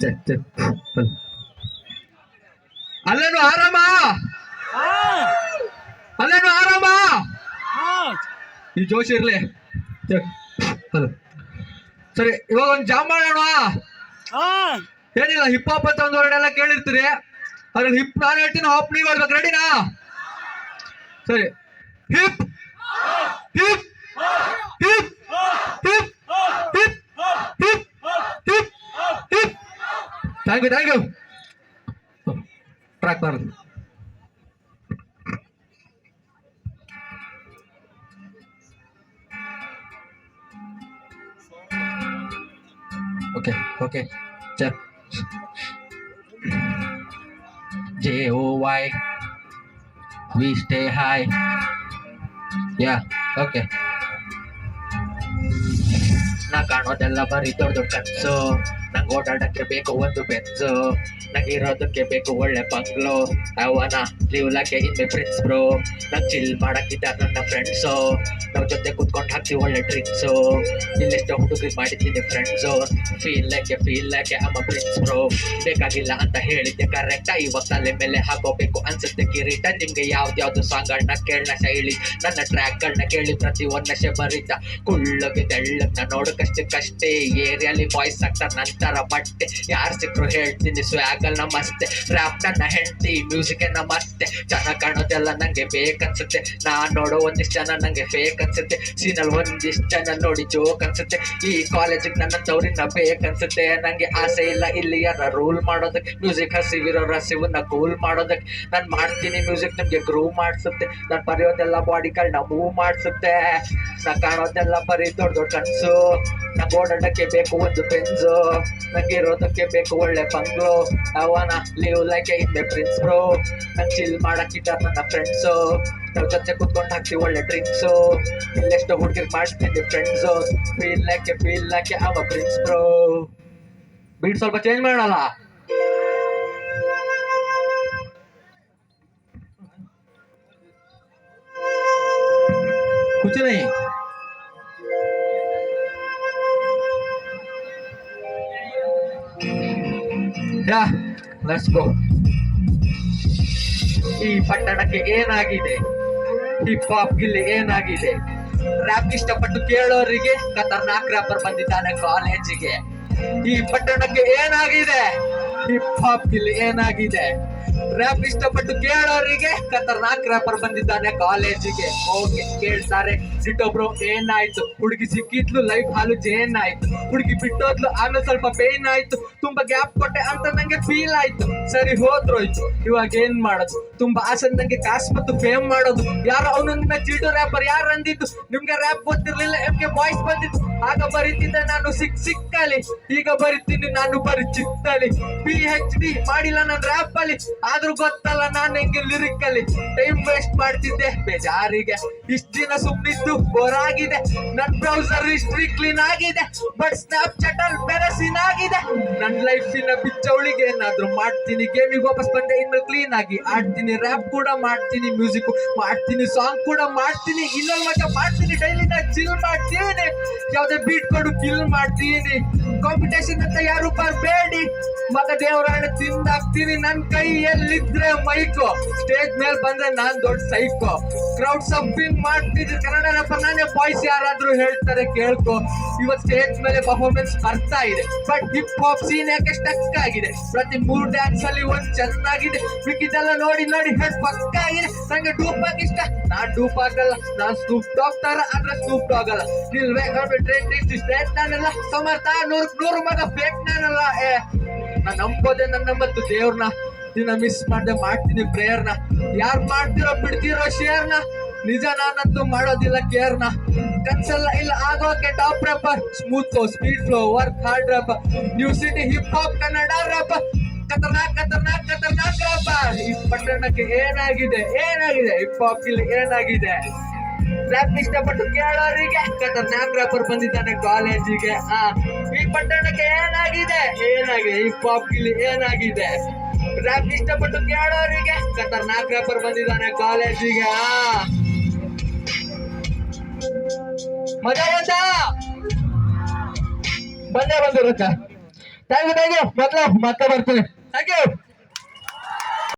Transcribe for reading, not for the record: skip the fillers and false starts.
check check ಅಲ್ಲೇನು ಆರಾಮ ಅಲ್ಲೇನು ಆರಾಮ ಈ ಜೋಶ್ ಇರ್ಲಿ ಹಲೋ ಸರಿ ಇವಾಗ ಒಂದು ಜಾಮ್ ಮಾಡೋಣ ಏನಿಲ್ಲ ಹಿಪ್ ಹಾಪ್ ಅಂತ ಒಂದು ವರ್ಡ್ ಎಲ್ಲ ಕೇಳಿರ್ತೀರಿ ಅದ್ರಲ್ಲಿ ಹಿಪ್ ನಾನು ಹೇಳ್ತೀನಿ ಹಾಪ್ ನೀವು ಹೇಳ್ಬೇಕು ರೆಡಿನಾ ಸರಿ hip hip hip hip hip hip hip hip thank you track ಮಾಡಿ okay okay check JOY we stay high yeah okay ನಾ ಕಾಣೋದೆಲ್ಲ ಬರೀ ದೊಡ್ಡ ದೊಡ್ಡ ಕನ್ಸು ನಂಗೆ ಓಡಾಡಕ್ಕೆ ಬೇಕು ಒಂದು ಬೆನ್ಸು ನಂಗೆ ಇರೋದಕ್ಕೆ ಬೇಕು ಒಳ್ಳೆ ಬಂಗ್ಲೋ ಅವನ ಲೀವ್ ಲಾಕೆ ಇನ್ ಮೈ ಫ್ರೆಂಡ್ಸ್ ಬ್ರೋ ನಂಗೆ ಚಿಲ್ ಮಾಡಕ್ಕಿದ್ದಾರೆ ನನ್ನ ಫ್ರೆಂಡ್ಸು ನಾವ್ ಜೊತೆ ಕುತ್ಕೊಂಡು ಹಾಕ್ತೀವಿ ಒಳ್ಳೆ ಡ್ರಿಂಕ್ಸು ಇಲ್ಲೆಷ್ಟೋ ಹುಡುಗಿ ಮಾಡಿದ್ದೀನಿ ಫ್ರೆಂಡ್ಸು ಫೀಲ್ ಲಾಕೆ ಅಮ್ಮ ಪ್ರಿನ್ಸ್ ಬ್ರೋ ಬೇಕಾಗಿಲ್ಲ ಅಂತ ಹೇಳಿದ್ದೆ ಕರೆಕ್ಟಾ ಇವಾಗ ತಲೆ ಮೇಲೆ ಹಾಕೋಬೇಕು ಅನ್ಸುತ್ತೆ ಕಿರೀಟ ನಿಮ್ಗೆ ಯಾವ್ದು ಸಾಂಗ್ಗಳನ್ನ ಕೇಳನ ಶೈಲಿ ನನ್ನ ಟ್ರ್ಯಾಕ್ಗಳನ್ನ ಕೇಳಿ ಪ್ರತಿ ಒಂದ್ ನಶೆ ಬರೀತ ಕುಳ್ಳಗೆ ತೆಳ್ಳಗ್ನ ನೋಡಕಷ್ಟೇ ಏರಿಯಾಲಿ ಬಾಯ್ಸ್ ಆಗ್ತಾರೆ ನಂತರ ಬಟ್ಟೆ ಯಾರು ಸಿಕ್ಕರು ಹೇಳ್ತೀನಿ ಸ್ವ್ಯಾಗಲ್ ನಮಸ್ತೆ ರ್ಯಾಪ್ ನನ್ನ ಹೆಂಡತಿ ಮ್ಯೂಸಿಕ್ ನಮಸ್ತೆ ಚೆನ್ನಾಗ್ ಕಾಣೋದೆಲ್ಲ ನಂಗೆ ಬೇಕನ್ಸುತ್ತೆ ನಾನ್ ನೋಡೋ ಒಂದಿಷ್ಟು ಜನ ನಂಗೆ ಫೇಕ್ ಅನ್ಸುತ್ತೆ ಸೀನಲ್ಲಿ ಒಂದಿಷ್ಟು ಜನ ನೋಡಿ ಜೋಕ್ ಅನ್ಸುತ್ತೆ ಈ ಕಾಲೇಜಿಗೆ ನನ್ನ ತವ್ರಿನ ಬೇಕನ್ಸುತ್ತೆ ನಂಗೆ ಆಸೆ ಇಲ್ಲ ಇಲ್ಲಿ ಯಾರ ರೂಲ್ ಮಾಡೋದಕ್ಕೆ ಮ್ಯೂಸಿಕ್ ಹಸಿವಿರೋ ಹಸಿವನ್ನ ಕೂಲ್ ಮಾಡೋದಕ್ಕೆ ನಾನು ಮಾಡ್ತೀನಿ ಮ್ಯೂಸಿಕ್ ನಿಮ್ಗೆ ಗ್ರೂವ್ ಮಾಡಿಸುತ್ತೆ ನಾನು ಬರೆಯೋದೆಲ್ಲ ಬಾಡಿಗಳನ್ನ ಮೂವ್ ಮಾಡಿಸುತ್ತೆ ನಾ ಕಾಣೋದೆಲ್ಲ ಬರೀ ದೊಡ್ಡ ದೊಡ್ಡ ಕನ್ಸು ನಂಗೆ ಓಡಾಡಕ್ಕೆ ಬೇಕು ಒಂದು ಬೆನ್ಸು ನಂಗೆ ಇರೋದಕ್ಕೆ ಬೇಕು ಒಳ್ಳೆ ಬಂಗ್ಲೋ ಅವನ leave like in my prince bro ನಂಗೆ ಚಿಲ್ ಮಾಡಕ್ಕಿದ್ದಾರೆ ನನ್ನ ಫ್ರೆಂಡ್ಸು ನಾವ್ ಜೊತೆ ಕುತ್ಕೊಂಡು ಹಾಕ್ತೀವಿ ಒಳ್ಳೆ ಡ್ರಿಂಕ್ಸು ಇಲ್ಲೆಷ್ಟೋ ಹುಡುಗಿರ್ ಮಾಡ್ತೀನಿ ಫ್ರೆಂಡ್ಸು ಫೀಲ್ ಲಾಕೆ ಅವ ಪ್ರಿನ್ಸ್ ಬ್ರೋ ಬೀಟ್ ಸ್ವಲ್ಪ ಚೇಂಜ್ ಮಾಡೋಣ कुछ नहीं ಯಾ ಲೆಟ್ಸ್ ಗೋ ಈ ಪಟ್ಟಣಕ್ಕೆ ಏನಾಗಿದೆ ಹಿಪ್ ಹಾಪ್ ಗಿಲ್ಲಿ ಏನಾಗಿದೆ ರ್ಯಾಪ್ ಇಷ್ಟಪಟ್ಟು ಕೇಳೋರಿಗೆ ಖತರ್ನಾಕ್ ರ್ಯಾಪರ್ ಬಂದಿದ್ದಾನೆ ಕಾಲೇಜಿಗೆ ಈ ಪಟ್ಟಣಕ್ಕೆ ಏನಾಗಿದೆ ಹಿಪ್ ಹಾಪ್ ಗಿಲ್ಲಿ ಏನಾಗಿದೆ ರ್ಯಾಪ್ ಇಷ್ಟಪಟ್ಟು ಕೇಳೋರಿಗೆ ಖತರ್ನಾಕ್ ರ್ಯಾಪರ್ ಬಂದಿದ್ದಾನೆ ಕಾಲೇಜಿಗೆ ಓಕೆ ಕೇಳ್ತಾರೆ ಸಿಟ್ಟೊಬ್ರು ಏನಾಯ್ತು ಹುಡುಗಿ ಸಿಕ್ಕಿದ್ಲು ಲೈಫ್ ಹಾಲು ಜೇನ್ ಆಯ್ತು ಹುಡುಗಿ ಬಿಟ್ಟೋದ್ಲು ಆಮೇಲೆ ಸ್ವಲ್ಪ ಪೇನ್ ಆಯ್ತು ತುಂಬಾ ಗ್ಯಾಪ್ ಕೊಟ್ಟೆ ಅಂತ ನಂಗೆ ಫೀಲ್ ಆಯ್ತು ಸರಿ ಹೋದ್ರೋಯ್ತು ಇವಾಗ ಏನ್ ಮಾಡೋದು ತುಂಬಾ ಆಸೆ ನಂಗೆ ಕಾಸು ಮತ್ತು ಫೇಮ್ ಮಾಡೋದು ಯಾರು ಅವನನ್ನ ಚಿಲ್ಡು ರ್ಯಾಪರ್ ಯಾರು ಅಂದಿದ್ದು ನಿಮ್ಗೆ ರ್ಯಾಪ್ ಗೊತ್ತಿರ್ಲಿಲ್ಲ ಎಮ್ಗೆ ವಾಯ್ಸ್ ಬಂದಿತ್ತು ಆಗ ಬರೀತಿದ್ದೆ ನಾನು ಸಿಕ್ಕಲಿ ಈಗ ಬರಿತೀನಿ ನಾನು ಬರೀ ಚಿತ್ತಲಿ PhD ಮಾಡಿಲ್ಲ ನಾನು ರ್ಯಾಪ್ ಅಲ್ಲಿ ಆದ್ರೂ ಗೊತ್ತಲ್ಲ ನಾನು ಹೆಂಗೆ ಲಿರಿಕ್ ಅಲ್ಲಿ ಟೈಮ್ ವೇಸ್ಟ್ ಮಾಡ್ತಿದ್ದೆ ಬೇಜಾರಿಗೆ ಇಷ್ಟ ದಿನ ಸುಮ್ಮನಿದ್ದು ಬೋರ್ ಆಗಿದೆ ನನ್ ಬ್ರೌಸರ್ ಹಿಸ್ಟ್ರಿ ಕ್ಲೀನ್ ಆಗಿದೆ ಬಟ್ ಸ್ನ್ಯಾಪ್ ಚಾಟ್ ಅಲ್ಲಿ ಬೇರೆ ಸೀನ್ ಆಗಿದೆ ನನ್ ಲೈಫಿನ ಬಿಚ್ಚವಳಿಗೆ ಏನಾದ್ರು ಮಾಡ್ತೀನಿ ಗೇಮಿಗೆ ವಾಪಸ್ ಬಂದೆ ಇನ್ಮೇಲೆ ಕ್ಲೀನ್ ಆಗಿ ಆಡ್ತೀನಿ ರ್ಯಾಪ್ ಕೂಡ ಮಾಡ್ತೀನಿ ಮ್ಯೂಸಿಕ್ ಮಾಡ್ತೀನಿ ಸಾಂಗ್ ಕೂಡ ಮಾಡ್ತೀನಿ ಇನ್ನೊಂದು ಮಜಾ ಮಾಡ್ತೀನಿ ಡೈಲಿ ನಾ ಚಿಲ್ ಮಾಡ್ತೀನಿ ಯಾವ್ದೇ ಬೀಟ್ ಕೊಡು ಕಿಲ್ ಮಾಡ್ತೀನಿ ಕಾಂಪಿಟೇಷನ್ ಅಂತ ಯಾರು ಬರಬೇಡಿ ಮಗ ದೇವರಾಣ ತಿಂದಾಕ್ತೀನಿ ನನ್ ಕೈಯಲ್ಲಿದ್ರೆ ಮೈಕೋ ಸ್ಟೇಜ್ ಮೇಲೆ ಬಂದ್ರೆ ನಾನ್ ದೊಡ್ಡ ಸೈಕೋ ಕ್ರೌಡ್ ಸಬ್ಬಿಂಗ್ ಮಾಡ್ತಿದ್ರೆ ಕನ್ನಡ ರ್ಯಾಪರ್ ನಾನೇ ಬಾಯ್ಸ್ ಯಾರಾದ್ರೂ ಹೇಳ್ತಾರೆ ಕೇಳ್ಕೊ ಇವತ್ತು ಸ್ಟೇಜ್ ಮೇಲೆ ಪರ್ಫಾರ್ಮೆನ್ಸ್ ಬರ್ತಾ ಇದೆ ಬಟ್ ಹಿಪ್ ಹಾಪ್ ಸೀನ್ ಯಾಕೆ ಸ್ಟಕ್ ಆಗಿದೆ ಪ್ರತಿ 3 ಡ್ಯಾನ್ಸ್ ಅಲ್ಲಿ ಒಂದ್ ಚೆನ್ನಾಗಿದೆ ಮಿಕ್ಕಿದೆಲ್ಲ ನೋಡಿ ಹೆಡ್ ಪಕ್ಕ ಆಗಿದೆ ನಂಗೆ ಡೂಪ್ ಆಗಿ ಇಷ್ಟ ನಾನ್ ಡೂಪ್ ಆಗಲ್ಲ ನಾನ್ ಸ್ನೂಪ್ ಡಾಗ್ ತರ ಆದ್ರೆ ಸ್ನೂಪ್ ಆಗಲ್ಲ ನಿಲ್ವೇ ಟ್ರೆಂಡ್ ಸ್ಟ್ರೇಟ್ ನಾನಲ್ಲ ಸಮರ್ಥ 100 ಮಗ ಫೇಕ್ ನಾನಲ್ಲ ನಾನ್ ನಂಬೋದೆ ನನ್ನ ಮತ್ತು ದೇವ್ರನ್ನ ದಿನ ಮಿಸ್ ಮಾಡ್ದೆ ಮಾಡ್ತೀನಿ ಪ್ರೇಯರ್ನ ಯಾರು ಮಾಡ್ತಿರೋ ಬಿಡ್ತಿರೋ ಶೇರ್ನ ನಿಜ ನಾನಂತೂ ಮಾಡೋದಿಲ್ಲ ಕೇರ್ನ ಕನ್ಸಲ್ಲ ಇಲ್ಲ ಆಗೋಕೆ top rapper smooth flow speed flow work hard rapper new city hip hop Kannada rapper ಖತರ್ನಾಕ್ ರ್ಯಾಪರ್ ಈ ಪಟ್ಟಣಕ್ಕೆ ಏನಾಗಿದೆ ಹಿಪ್ ಹಾಪ್ ಇಲ್ಲಿ ಏನಾಗಿದೆ ರ್ಯಾಪ್ ಇಷ್ಟಪಟ್ಟು ಕೇಳೋರಿಗೆ ಖತರ್ನಾಕ್ ರ್ಯಾಪರ್ ಬಂದಿದ್ದಾನೆ ಕಾಲೇಜಿಗೆ ಈ ಪಟ್ಟಣಕ್ಕೆ ಏನಾಗಿದೆ ಹಿಪ್ ಹಾಪ್ ಇಲ್ಲಿ ಏನಾಗಿದೆ ರ್ಯಾಪ್ ಇಷ್ಟಪಟ್ಟು ಕೇಳೋರಿಗೆ ಖತರ್ನಾಕ್ ರ್ಯಾಪರ್ ಬಂದಿದ್ದಾನೆ ಕಾಲೇಜಿಗೆ ಮಜಾ ಬಂದ ಬಂದೇ ಬಂದಿರುತ್ತ ಥ್ಯಾಂಕ್ ಯು ಮತ್ತೆ ಬರ್ತೀನಿ ಥ್ಯಾಂಕ್ ಯು